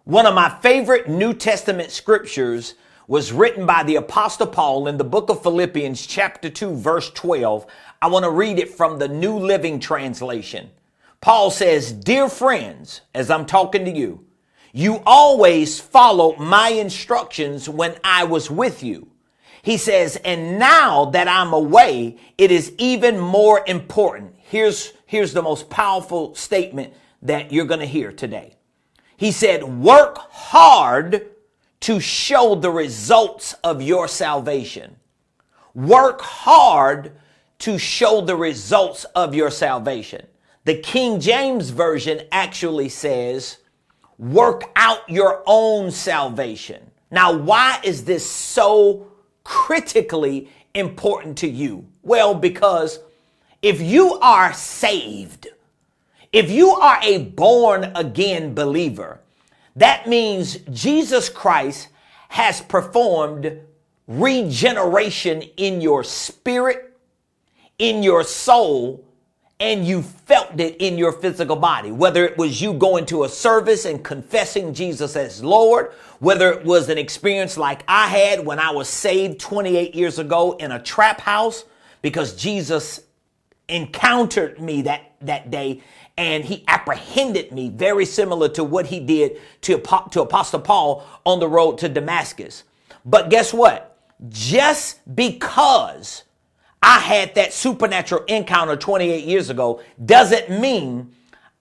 One of my favorite New Testament scriptures was written by the Apostle Paul in the book of Philippians chapter 2 verse 12. I want to read it from the New Living Translation. Paul says, "Dear friends, as I'm talking to you, you always followed my instructions when I was with you." He says, "And now that I'm away, it is even more important." Here's the most powerful statement that you're going to hear today. He said, "Work hard to show the results of your salvation." Work hard to show the results of your salvation. The King James Version actually says, "Work out your own salvation." Now, why is this so critically important to you? Well, because if you are saved, if you are a born again believer, that means Jesus Christ has performed regeneration in your spirit, in your soul, and you felt it in your physical body. Whether it was you going to a service and confessing Jesus as Lord, whether it was an experience like I had when I was saved 28 years ago in a trap house because Jesus encountered me that day and he apprehended me, very similar to what he did to Apostle Paul on the road to Damascus. But guess what? Just because I had that supernatural encounter 28 years ago doesn't mean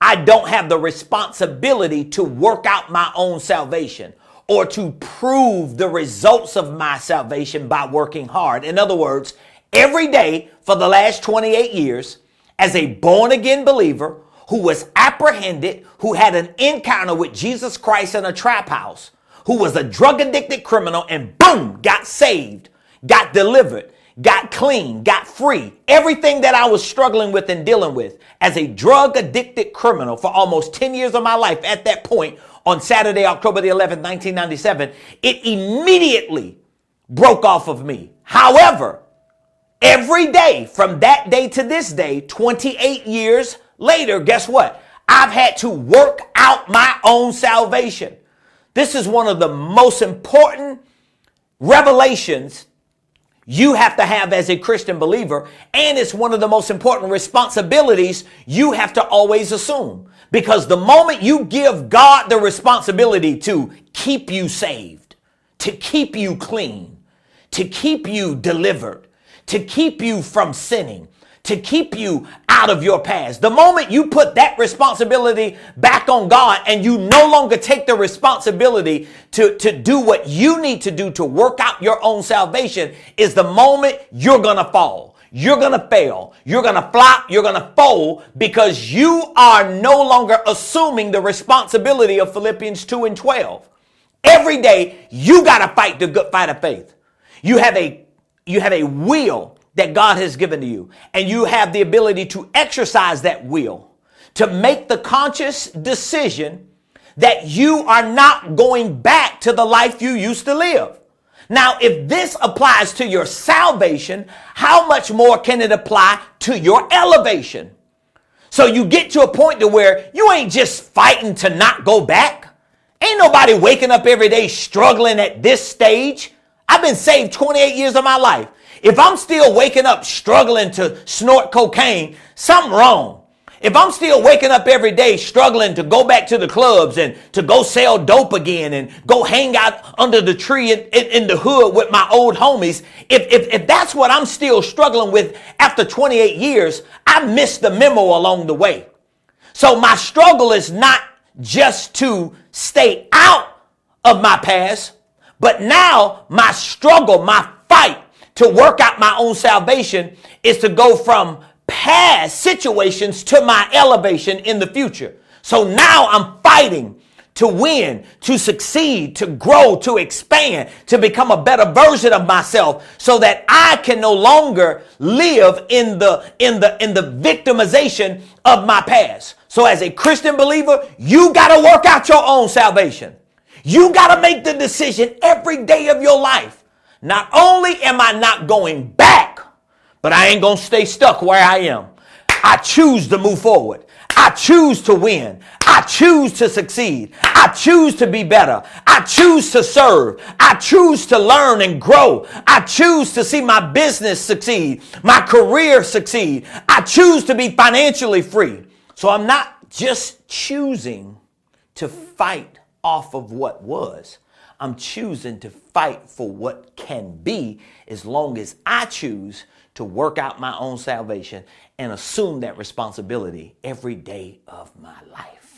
I don't have the responsibility to work out my own salvation or to prove the results of my salvation by working hard. In other words, every day for the last 28 years, as a born again believer who was apprehended, who had an encounter with Jesus Christ in a trap house, who was a drug addicted criminal and boom, got saved, got delivered, got clean, got free. Everything that I was struggling with and dealing with as a drug addicted criminal for almost 10 years of my life at that point on Saturday, October the 11th, 1997, it immediately broke off of me. However, every day from that day to this day, 28 years later, guess what? I've had to work out my own salvation. This is one of the most important revelations you have to have as a Christian believer, and it's one of the most important responsibilities you have to always assume. Because the moment you give God the responsibility to keep you saved, to keep you clean, to keep you delivered, to keep you from sinning, to keep you out of your past. The moment you put that responsibility back on God and you no longer take the responsibility to do what you need to do to work out your own salvation is the moment you're going to fall. You're going to fail. You're going to flop. You're going to fold because you are no longer assuming the responsibility of Philippians 2 and 12. Every day you got to fight the good fight of faith. You have a will that God has given to you, and you have the ability to exercise that will, to make the conscious decision that you are not going back to the life you used to live. Now, if this applies to your salvation, how much more can it apply to your elevation? So you get to a point to where you ain't just fighting to not go back. Ain't nobody waking up every day struggling at this stage. I've been saved 28 years of my life. If I'm still waking up struggling to snort cocaine, something wrong. If I'm still waking up every day struggling to go back to the clubs and to go sell dope again and go hang out under the tree in the hood with my old homies, if that's what I'm still struggling with after 28 years, I missed the memo along the way. So my struggle is not just to stay out of my past, but now my struggle, my fight to work out my own salvation is to go from past situations to my elevation in the future. So now I'm fighting to win, to succeed, to grow, to expand, to become a better version of myself so that I can no longer live in the victimization of my past. So as a Christian believer, you got to work out your own salvation. You got to make the decision every day of your life. Not only am I not going back, but I ain't going to stay stuck where I am. I choose to move forward. I choose to win. I I choose to succeed. I choose to be better. I choose to serve. I choose to learn and grow. I choose to see my business succeed, my career succeed. I choose to be financially free. So I'm not just choosing to fight off of what was. I'm choosing to fight for what can be, as long as I choose to work out my own salvation and assume that responsibility every day of my life.